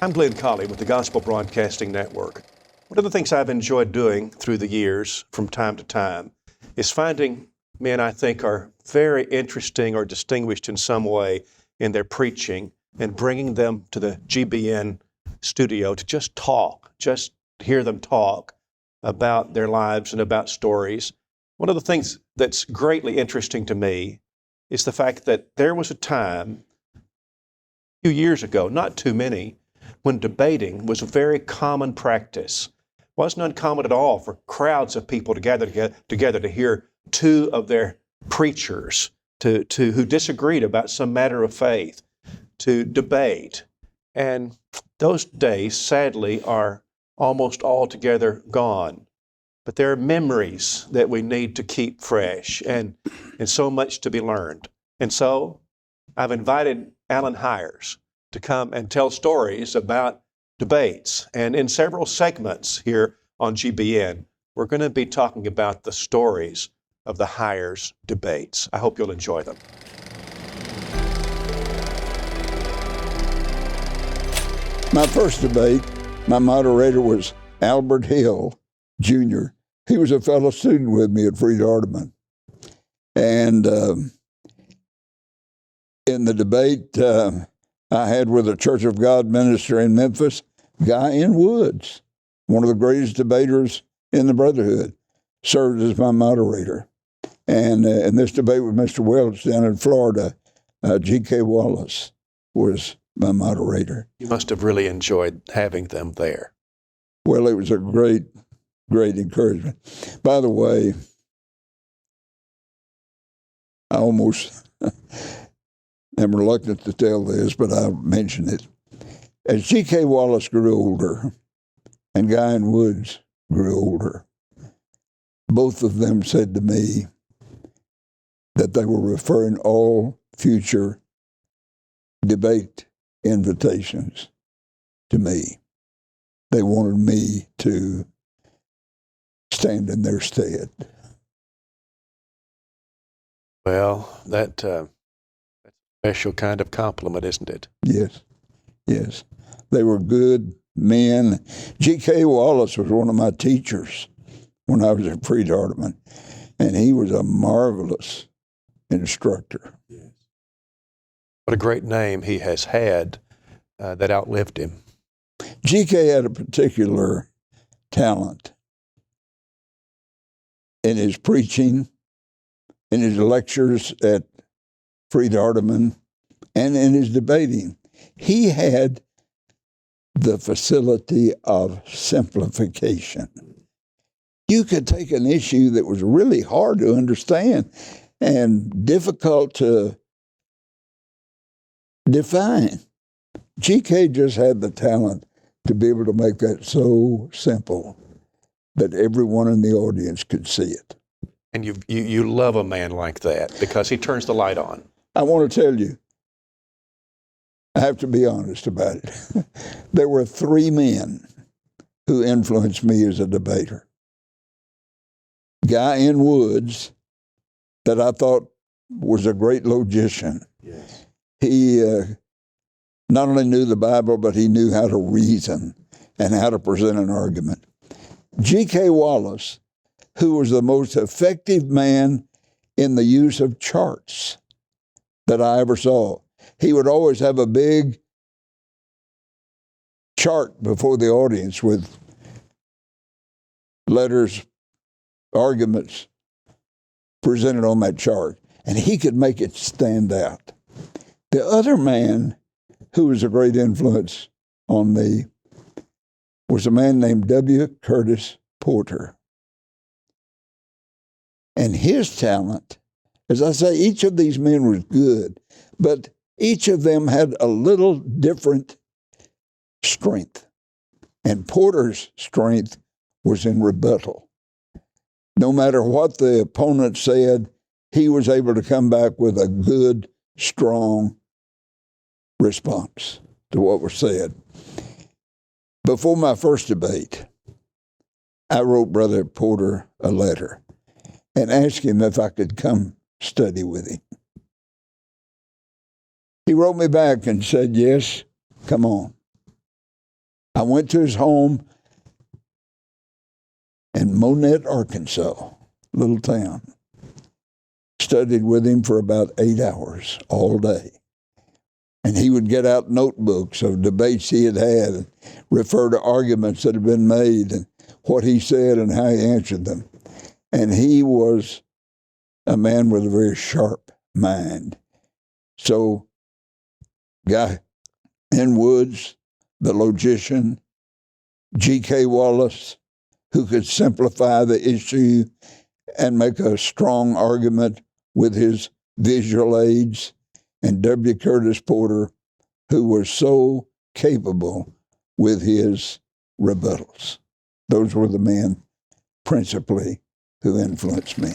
I'm Glenn Colley with the Gospel Broadcasting Network. One of the things I've enjoyed doing through the years from time to time is finding men I think are very interesting or distinguished in some way in their preaching and bringing them to the GBN studio to just talk, just hear them talk about their lives and about stories. One of the things that's greatly interesting to me is the fact that there was a time a few years ago, not too many, when debating was a very common practice. It wasn't uncommon at all for crowds of people to gather together to hear two of their preachers who disagreed about some matter of faith, to debate. And those days, sadly, are almost altogether gone. But there are memories that we need to keep fresh and so much to be learned. And so I've invited Alan Hires to come and tell stories about debates. And in several segments here on GBN, we're going to be talking about the stories of the Hires debates. I hope you'll enjoy them. My first debate, my moderator was Albert Hill, Jr. He was a fellow student with me at Freed-Hardeman. And in the debate I had with a Church of God minister in Memphis, Guy N. Woods, one of the greatest debaters in the Brotherhood, served as my moderator. And in this debate with Mr. Welch down in Florida, G.K. Wallace was my moderator. You must have really enjoyed having them there. Well, it was a great encouragement. By the way, I almost am reluctant to tell this, but I'll mention it. As G.K. Wallace grew older and Guy N. Woods grew older, both of them said to me that they were referring all future debate invitations to me. They wanted me to stand in their stead. Well, that's a special kind of compliment, isn't it? Yes. They were good men. G.K. Wallace was one of my teachers when I was at Freed-Hardeman, and he was a marvelous instructor. Yes. What a great name he has had that outlived him. G.K. had a particular talent in his preaching, in his lectures at Freed-Hardeman, and in his debating. He had the facility of simplification. You could take an issue that was really hard to understand and difficult to define. G.K. just had the talent to be able to make that so simple that everyone in the audience could see it. And you love a man like that because he turns the light on. I want to tell you, I have to be honest about it. There were three men who influenced me as a debater. Guy N. Woods, that I thought was a great logician. Yes. He not only knew the Bible, but he knew how to reason and how to present an argument. G.K. Wallace, who was the most effective man in the use of charts that I ever saw. He would always have a big chart before the audience with letters, arguments presented on that chart, and he could make it stand out. The other man who was a great influence on me was a man named W. Curtis Porter. And his talent, as I say, each of these men was good, but each of them had a little different strength. And Porter's strength was in rebuttal. No matter what the opponent said, he was able to come back with a good, strong response to what was said. Before my first debate, I wrote Brother Porter a letter and asked him if I could come study with him. He wrote me back and said, yes, come on. I went to his home in Monette, Arkansas, little town. Studied with him for about 8 hours all day. And he would get out notebooks of debates he had and refer to arguments that had been made and what he said and how he answered them. And he was a man with a very sharp mind. So, Guy N. Woods, the logician, G.K. Wallace, who could simplify the issue and make a strong argument with his visual aids, and W. Curtis Porter, who was so capable with his rebuttals. Those were the men principally who influenced me.